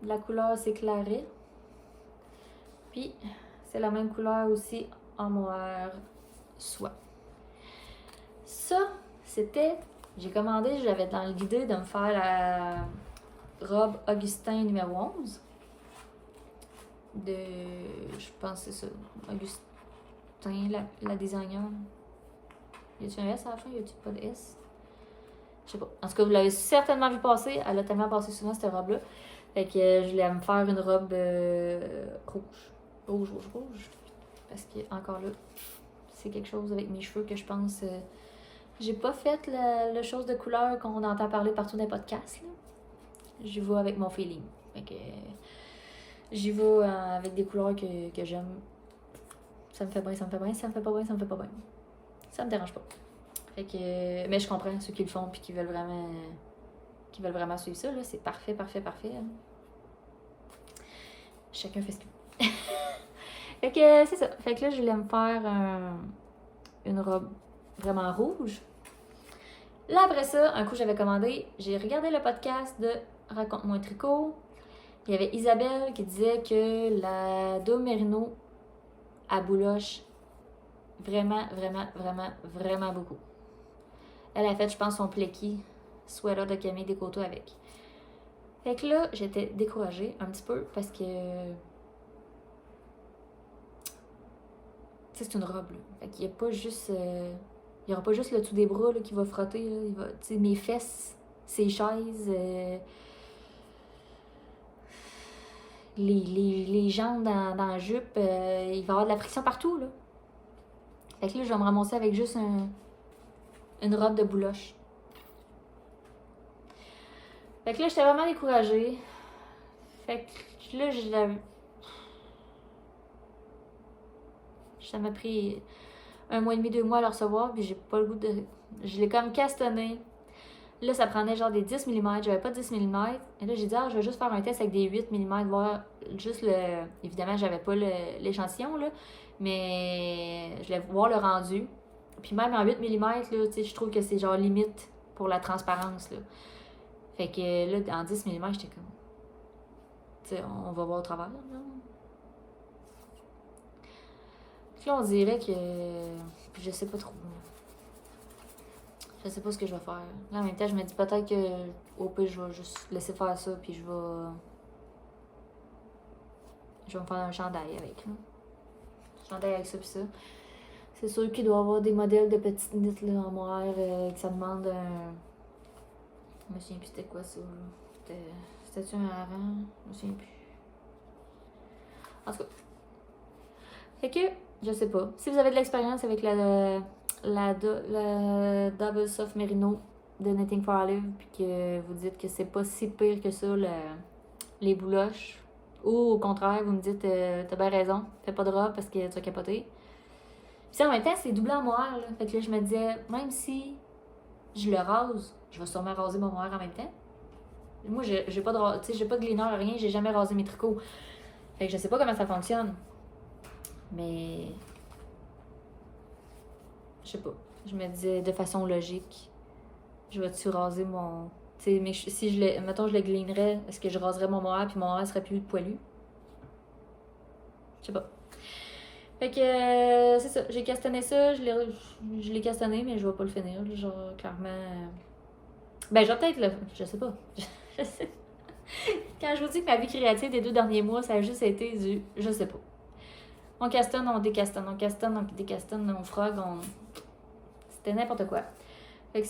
La couleur, c'est claret. Puis, c'est la même couleur aussi en mohair soie. Ça, c'était... J'ai commandé, j'avais dans l'idée de me faire la robe Augustin numéro 11. Je pense que c'est ça. Augustin, la designer. Y a-tu un S à la fin? Y a-tu pas de S? Je sais pas. En tout cas, vous l'avez certainement vu passer. Elle a tellement passé souvent, cette robe-là. Fait que je voulais me faire une robe rouge. Rouge. Parce que, encore là, c'est quelque chose avec mes cheveux que je pense... j'ai pas fait le chose de couleur qu'on entend parler partout dans les podcasts, là. J'y vais avec mon feeling. Fait que... j'y vais avec des couleurs que j'aime. Ça me fait bien, ça me fait bien. Ça me fait pas bien, ça me fait pas bien. Ça me dérange pas. Fait que... mais je comprends ceux qui le font puis qui veulent vraiment suivre ça, là. C'est parfait. Hein. Chacun fait ce qu'il veut. Fait que c'est ça. Fait que là, je voulais me faire une robe vraiment rouge. Là, après ça, un coup, j'avais commandé, j'ai regardé le podcast de Raconte-moi un tricot. Il y avait Isabelle qui disait que la double mérino à bouloche vraiment beaucoup. Elle a fait, je pense, son plecky sweater de Camille Descoteaux avec. Fait que là, j'étais découragée un petit peu parce que... c'est une robe, là. Fait qu'il n'y a pas juste... il n'y aura pas juste le dessous des bras là, qui va frotter. Là. Mes fesses, ses chaises, les jambes dans la jupe, il va y avoir de la friction partout. Là. Fait que là, je vais me ramasser avec juste une robe de bouloche. Fait que là, j'étais vraiment découragée. Fait que là, ça m'a pris 1 mois et demi, 2 mois à le recevoir, puis j'ai pas le goût de... Je l'ai comme castonné. Là, ça prenait genre des 10 mm, j'avais pas 10 mm. Et là, j'ai dit, je vais juste faire un test avec des 8 mm, voir juste le... Évidemment, j'avais pas l'échantillon, là, mais je voulais voir le rendu. Puis même en 8 mm, là, tu sais, je trouve que c'est genre limite pour la transparence, là. Fait que là, en 10 mm, j'étais comme... Tu sais, on va voir au travers, là. Puis là, on dirait que... Puis je sais pas trop. Je sais pas ce que je vais faire. Là, en même temps, je me dis peut-être que au pire, je vais juste laisser faire ça, puis je vais me faire un chandail avec, là. chandail avec ça pis ça. C'est sûr qu'il doit y avoir des modèles de petites knits là, en moire que ça demande un... Je me souviens plus c'était quoi ça, là. C'était-tu un avant? Je me souviens plus. En tout cas. Fait que, je sais pas. Si vous avez de l'expérience avec la Double Soft Merino de Knitting for Olive, puis que vous dites que c'est pas si pire que ça, les bouloches, ou au contraire, vous me dites, t'as bien raison, fais pas de robe parce que tu vas capoter. Puis en même temps, c'est doublé en moire, là. Fait que là, je me disais, même si je le rase, je vais sûrement raser mon moire en même temps. Moi, j'ai pas de gleaner, rien, j'ai jamais rasé mes tricots. Fait que je sais pas comment ça fonctionne. Mais... Je sais pas. Je me disais, de façon logique, je vais-tu raser mon... Tu sais, mais si mettons, je le gleanerais, est-ce que je raserais mon moire puis mon moire serait plus poilu? Je sais pas. Fait que c'est ça, j'ai castané ça, je l'ai castané, mais je vais pas le finir, genre clairement. Ben je vais peut-être le. Je sais pas. Je sais. Quand je vous dis que ma vie créative des 2 derniers mois, ça a juste été du. Je sais pas. On castonne, on décastonne, on castonne, on décastonne, on frog, on. C'était n'importe quoi. Fait que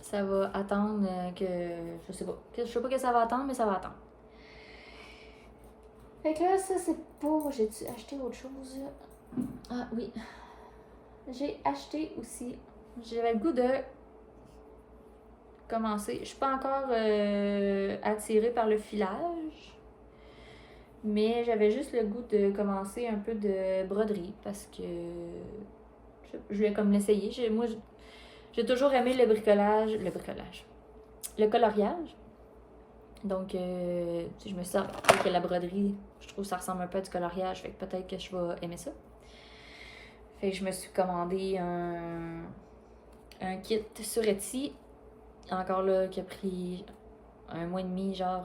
ça va attendre que. Je sais pas. Je sais pas que ça va attendre, mais ça va attendre. Fait que là, ça c'est pour... J'ai-tu acheté autre chose? Ah oui. J'ai acheté aussi... J'avais le goût de commencer. Je suis pas encore attirée par le filage. Mais j'avais juste le goût de commencer un peu de broderie. Parce que... Je voulais comme l'essayer. Moi, j'ai toujours aimé le bricolage. Le coloriage. Donc, je me suis dit que la broderie, je trouve que ça ressemble un peu à du coloriage, fait que peut-être que je vais aimer ça. Fait que je me suis commandé un kit sur Etsy, encore là, qui a pris 1 mois et demi, genre,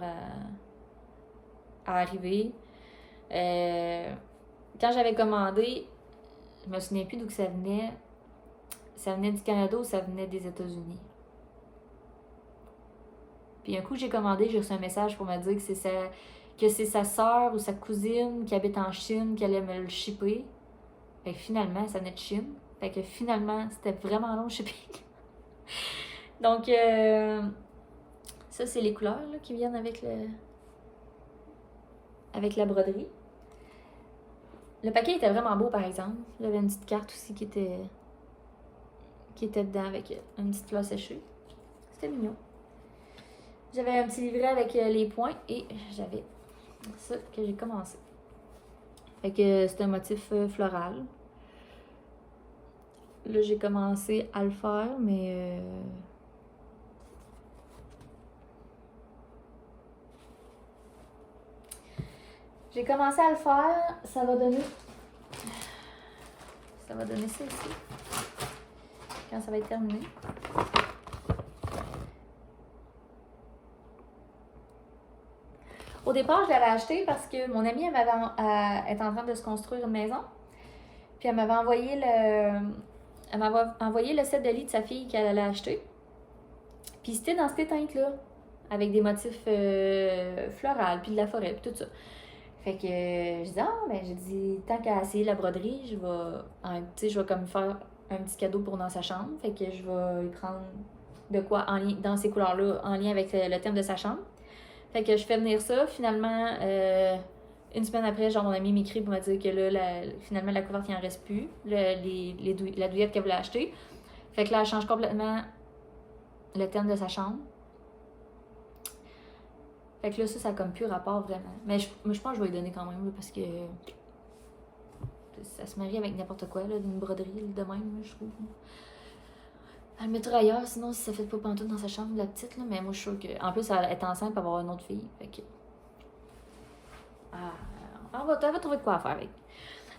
à arriver. Quand j'avais commandé, je me souviens plus d'où que ça venait. Ça venait du Canada ou ça venait des États-Unis. Puis un coup, j'ai commandé, j'ai reçu un message pour me dire que c'est sa sœur ou sa cousine qui habite en Chine qui allait me le shipper. Fait que finalement, ça venait de Chine. Fait que finalement, c'était vraiment long le shipping. Donc, ça, c'est les couleurs là, qui viennent avec la broderie. Le paquet était vraiment beau, par exemple. Il y avait une petite carte aussi qui était dedans avec une petite fleur séchée. C'était mignon. J'avais un petit livret avec les points et j'avais ça que j'ai commencé. Fait que c'est un motif floral. Là, j'ai commencé à le faire, mais... J'ai commencé à le faire, ça va donner ça ici. Quand ça va être terminé. Au départ, je l'avais acheté parce que mon amie est en train de se construire une maison. Puis elle m'avait envoyé le set de lit de sa fille qu'elle allait acheter. Puis c'était dans cette teintes-là, avec des motifs floraux, puis de la forêt, puis tout ça. Fait que je dis, j'ai dit, tant qu'à essayer la broderie, je vais comme faire un petit cadeau pour dans sa chambre. Fait que je vais lui prendre de quoi dans ces couleurs-là, en lien avec le thème de sa chambre. Fait que je fais venir ça. Finalement, 1 semaine après, genre mon ami m'écrit pour me dire que là, finalement, la couverte, il n'en reste plus. La douillette qu'elle voulait acheter. Fait que là, elle change complètement le thème de sa chambre. Fait que là, ça a comme plus rapport vraiment. Mais je pense que je vais lui donner quand même, là, parce que ça se marie avec n'importe quoi, là, d'une broderie de même, là, je trouve. Elle le mettra ailleurs, sinon si ça fait pas pantoute dans sa chambre, la petite, là. Mais moi, je suis sûre que. En plus, elle est enceinte pour avoir une autre fille. Fait que. Elle va trouver de quoi faire avec.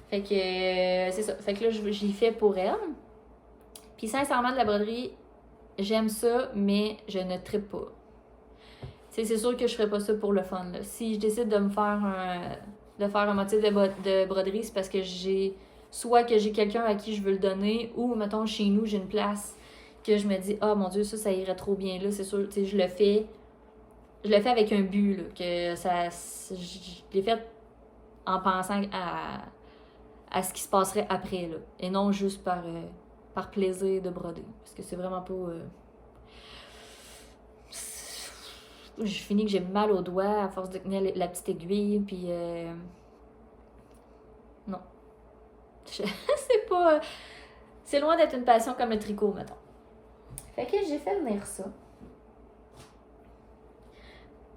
Fait que. C'est ça. Fait que là, j'y fais pour elle. Puis, sincèrement, de la broderie, j'aime ça, mais je ne trippe pas. Tu sais, c'est sûr que je ferais pas ça pour le fun, là. Si je décide de faire un motif de broderie, c'est parce que soit que j'ai quelqu'un à qui je veux le donner, ou, mettons, chez nous, j'ai une place que je me dis, mon Dieu, ça irait trop bien là, c'est sûr, tu sais, je le fais avec un but, là, que ça, je l'ai fait en pensant à ce qui se passerait après, là, et non juste par plaisir de broder. Parce que c'est vraiment pas... je finis que j'ai mal aux doigts à force de tenir la petite aiguille, puis... non. C'est pas... c'est loin d'être une passion comme le tricot, mettons. Fait que j'ai fait venir ça.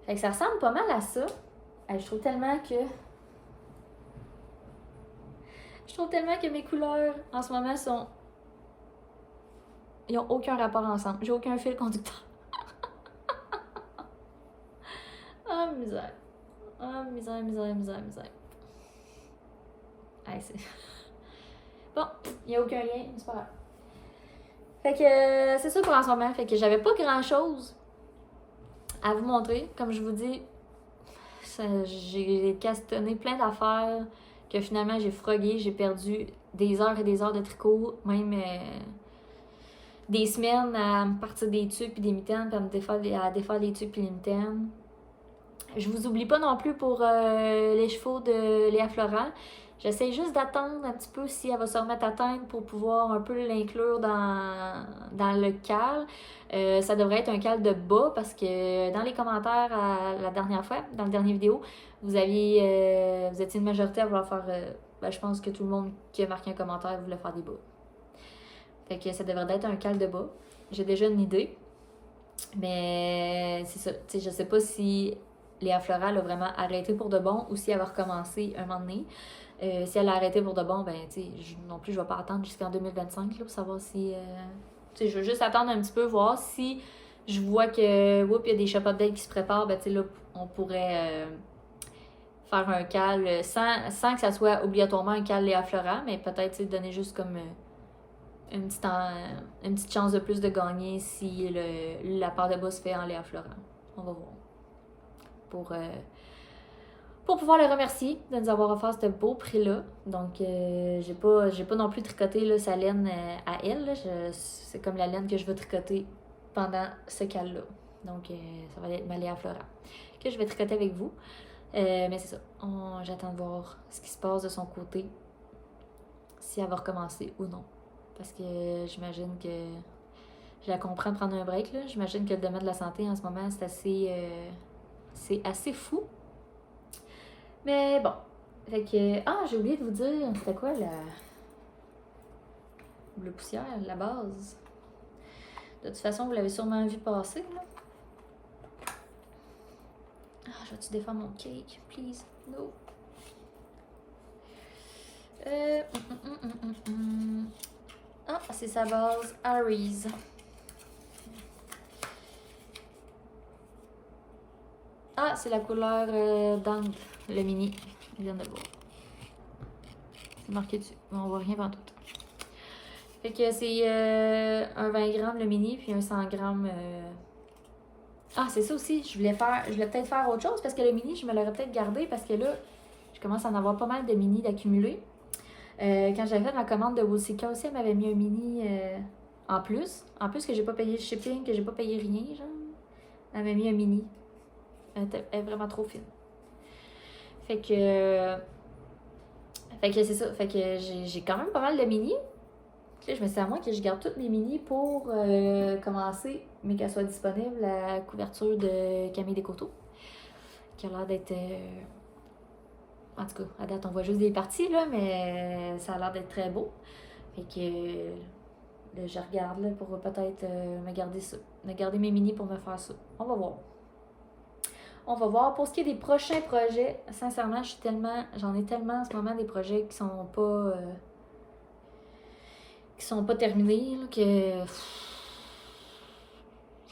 Fait que ça ressemble pas mal à ça. Je trouve tellement que... mes couleurs, en ce moment, sont... Ils ont aucun rapport ensemble. J'ai aucun fil conducteur. Ah, misère. Ah, misère. Ah, c'est... Bon, il n'y a aucun lien, c'est pas grave. Fait que c'est ça pour en ce moment. Fait que j'avais pas grand-chose à vous montrer. Comme je vous dis, j'ai castonné plein d'affaires que finalement j'ai frogué. J'ai perdu des heures et des heures de tricot, même des semaines à me partir des tubes et des mitaines, puis à défaire les tubes et les mitaines. Je vous oublie pas non plus pour les chevaux de Léa Florent. J'essaie juste d'attendre un petit peu si elle va se remettre à teindre pour pouvoir un peu l'inclure dans le cal. Ça devrait être un cal de bas parce que dans les commentaires la dernière fois, dans la dernière vidéo, vous étiez une majorité à vouloir faire... je pense que tout le monde qui a marqué un commentaire voulait faire des bas. Fait que ça devrait être un cal de bas. J'ai déjà une idée. Mais c'est ça. Tu sais, je sais pas si Léa Floral a vraiment arrêté pour de bon ou si elle va recommencer un moment donné. Si elle a arrêté pour de bon, ben, tu sais, non plus, je vais pas attendre jusqu'en 2025 là, pour savoir si... tu sais, je veux juste attendre un petit peu, voir si je vois que, il y a des shop updates qui se préparent, ben, tu sais, là, on pourrait faire un cal sans que ça soit obligatoirement un cal Léa Floral, mais peut-être, tu sais, donner juste comme... une petite chance de plus de gagner si la part de bas se fait en Léa Florent. On va voir. Pour pouvoir le remercier de nous avoir offert ce beau prix-là. Donc, j'ai pas non plus tricoté là, sa laine à elle. Là. C'est comme la laine que je vais tricoter pendant ce cal-là. Donc, ça va être ma Léa Florent que je vais tricoter avec vous. Mais c'est ça. J'attends de voir ce qui se passe de son côté. Si elle va recommencer ou non. Parce que j'imagine que je la comprends de prendre un break. Là. J'imagine que le domaine de la santé en ce moment, c'est assez fou. Mais bon. Fait que. Ah, j'ai oublié de vous dire, c'était quoi la bleu poussière, la base. De toute façon, vous l'avez sûrement vu passer. Là. Ah, je vais-tu défendre mon cake, please? No. Ah, c'est sa base Aries. Ah, c'est la couleur d'Inde, le mini. Je viens de le voir. C'est marqué dessus. On voit rien pendant tout. Fait que c'est un 20 grammes le mini, puis un 100 grammes. Ah, c'est ça aussi. Je voulais peut-être faire autre chose parce que le mini, je me l'aurais peut-être gardé parce que là, je commence à en avoir pas mal de mini d'accumuler. Quand j'avais fait ma commande de Woolsika aussi, elle m'avait mis un mini en plus. En plus que j'ai pas payé le shipping, que j'ai pas payé rien, genre. Elle m'a mis un mini. Elle est vraiment trop fine. Fait que c'est ça. Fait que j'ai quand même pas mal de mini. Là, je me suis dit à moi que je garde toutes mes mini pour commencer, mais qu'elle soit disponible, la couverture de Camille Descoteaux. Qui a l'air d'être... En tout cas, à date, on voit juste des parties, là, mais ça a l'air d'être très beau. Fait que là, je regarde là, pour peut-être me garder ça. Me garder mes mini pour me faire ça. On va voir. On va voir. Pour ce qui est des prochains projets, sincèrement, j'en ai tellement en ce moment des projets qui sont pas terminés, là, que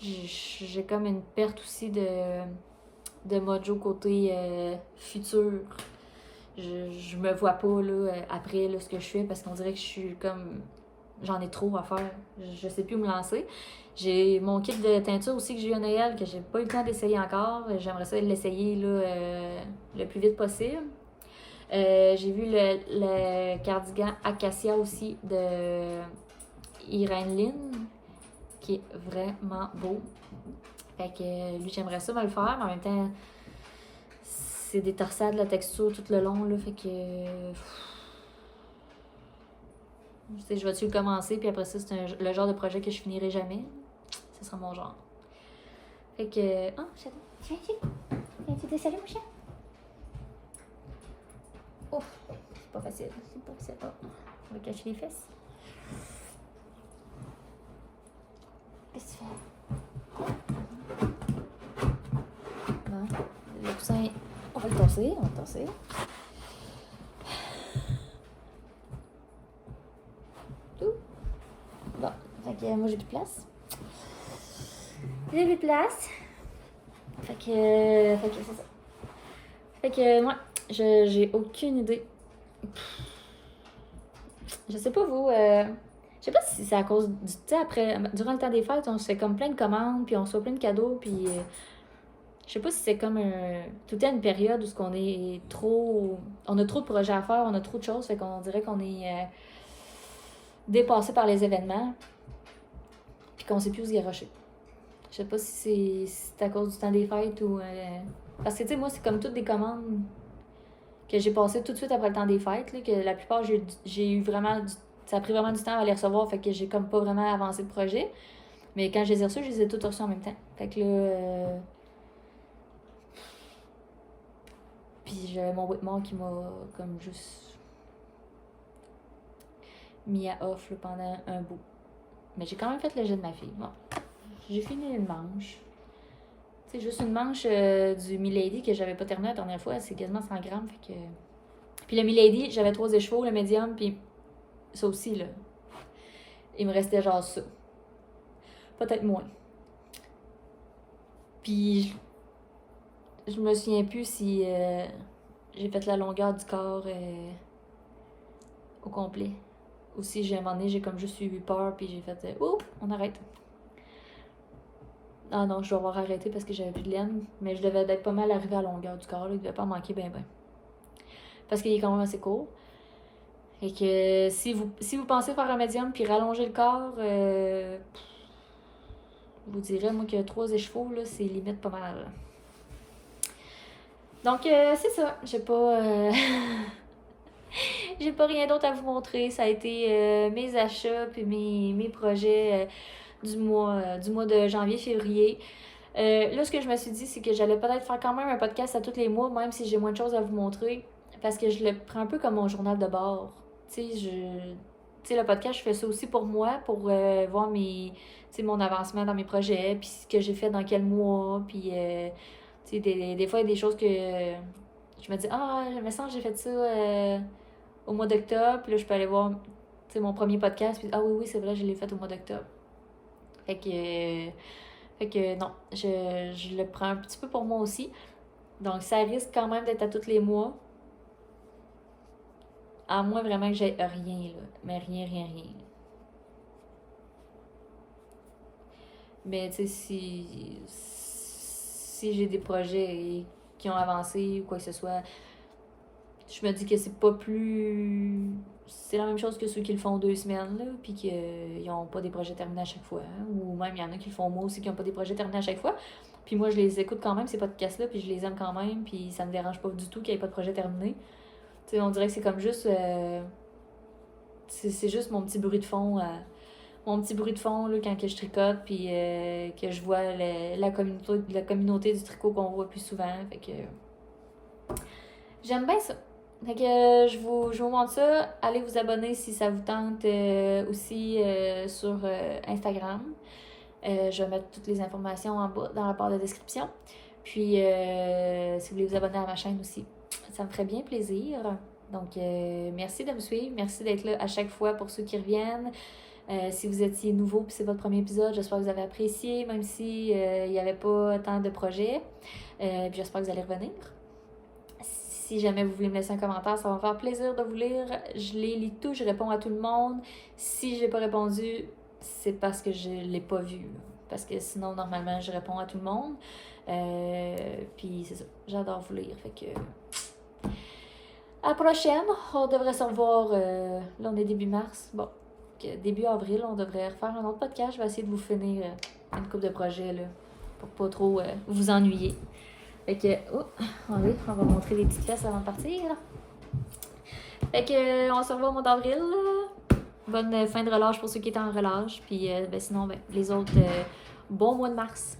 j'ai comme une perte aussi de mojo côté futur. Je me vois pas là, après là, ce que je fais parce qu'on dirait que je suis comme... J'en ai trop à faire. Je sais plus où me lancer. J'ai mon kit de teinture aussi que j'ai eu à Noël que j'ai pas eu le temps d'essayer encore. J'aimerais ça l'essayer là, le plus vite possible. J'ai vu le cardigan Acacia aussi de Irene Lynn qui est vraiment beau. Fait que lui, j'aimerais ça me le faire, mais en même temps, c'est des torsades, la texture tout le long, là, fait que... Je sais, je vais-tu le commencer, puis après ça, c'est le genre de projet que je finirai jamais. Ce sera mon genre. Fait que... Oh, chaton, viens ici. Viens ici, salut, mon chien. Ouf, c'est pas facile. C'est pas facile. Oh, on va cacher les fesses. Qu'est-ce que tu fais? Bon, le coussin, on va le tosser, Tout. Bon, fait que moi j'ai plus de place. Fait que c'est ça. Fait que moi, j'ai aucune idée. Je sais pas vous, je sais pas si c'est à cause du... Tu sais, après, durant le temps des fêtes, on se fait comme plein de commandes, puis on se fait plein de cadeaux, puis... je sais pas si c'est comme tout est une période où on est trop... On a trop de projets à faire, on a trop de choses, fait qu'on dirait qu'on est dépassé par les événements, puis qu'on sait plus où se garrocher. Je sais pas si c'est à cause du temps des fêtes ou... parce que, tu sais, moi, c'est comme toutes des commandes que j'ai passées tout de suite après le temps des fêtes, là, que la plupart, j'ai eu vraiment... Ça a pris vraiment du temps à les recevoir, fait que j'ai comme pas vraiment avancé le projet. Mais quand je les ai reçus, je les ai tous reçus en même temps. Fait que là... Puis j'avais mon Whitmore qui m'a comme juste mis à off là, pendant un bout. Mais j'ai quand même fait le jet de ma fille. Bon, j'ai fini une manche. C'est juste une manche du Milady que j'avais pas terminé la dernière fois. C'est quasiment 100 grammes. Fait que... Puis le Milady, j'avais 3 échevaux, le médium, puis ça aussi, là. Il me restait genre ça. Peut-être moins. Puis je me souviens plus si j'ai fait la longueur du corps au complet. Aussi, j'ai un moment donné, j'ai comme juste eu peur, puis j'ai fait oups, on arrête. Ah non, je dois avoir arrêté parce que j'avais plus de laine, mais je devais être pas mal arrivé à la longueur du corps, là, il devait pas en manquer ben. Parce qu'il est quand même assez court. Et que si vous pensez faire un médium puis rallonger le corps, je vous dirais, moi, que 3 échevaux, là, c'est limite pas mal. Donc, c'est ça. J'ai pas... J'ai pas rien d'autre à vous montrer. Ça a été mes achats puis mes projets du mois de janvier-février. Là, ce que je me suis dit, c'est que j'allais peut-être faire quand même un podcast à tous les mois, même si j'ai moins de choses à vous montrer, parce que je le prends un peu comme mon journal de bord. Tu sais, le podcast, je fais ça aussi pour moi, pour voir mon avancement dans mes projets, puis ce que j'ai fait dans quel mois, puis tu sais, des fois, il y a des choses que je me dis, ah, je me sens que j'ai fait ça au mois d'octobre, puis là, je peux aller voir mon premier podcast, puis ah oui, c'est vrai, je l'ai fait au mois d'octobre. Fait que non, je le prends un petit peu pour moi aussi. Donc, ça risque quand même d'être à tous les mois. À moins vraiment que j'aie rien, là. Mais rien. Mais, tu sais, si j'ai des projets qui ont avancé ou quoi que ce soit, je me dis que c'est pas plus... C'est la même chose que ceux qui le font 2 semaines, là, puis qu'ils n'ont pas des projets terminés à chaque fois. Hein, ou même, il y en a qui le font moi aussi, qui n'ont pas des projets terminés à chaque fois. Puis moi, je les écoute quand même, ces podcasts-là, puis je les aime quand même, puis ça me dérange pas du tout qu'il n'y ait pas de projet terminé. Tu sais, on dirait que c'est comme juste... c'est juste mon petit bruit de fond. Mon petit bruit de fond, là, quand que je tricote, puis que je vois la communauté du tricot qu'on voit plus souvent. Fait que... J'aime bien ça. Fait que je vous montre ça. Allez vous abonner si ça vous tente aussi sur Instagram. Je vais mettre toutes les informations en bas dans la barre de description. Puis si vous voulez vous abonner à ma chaîne aussi, ça me ferait bien plaisir. Donc merci de me suivre. Merci d'être là à chaque fois pour ceux qui reviennent. Si vous étiez nouveau puis c'est votre premier épisode, j'espère que vous avez apprécié, même si il n'y avait pas tant de projets. Puis j'espère que vous allez revenir. Si jamais vous voulez me laisser un commentaire, ça va me faire plaisir de vous lire. Je les lis tous, je réponds à tout le monde. Si j'ai pas répondu, c'est parce que je l'ai pas vu. Parce que sinon, normalement, je réponds à tout le monde. Puis c'est ça, j'adore vous lire. Fait que... À la prochaine, on devrait se revoir. Là, on est début mars. Bon, début avril, on devrait refaire un autre podcast. Je vais essayer de vous finir une couple de projets là, pour pas trop vous ennuyer. Fait que, oh, oui, on va montrer les petites fesses avant de partir. Là. Fait que, on se revoit au mois d'avril. Bonne fin de relâche pour ceux qui étaient en relâche. Puis, sinon, les autres, bon mois de mars.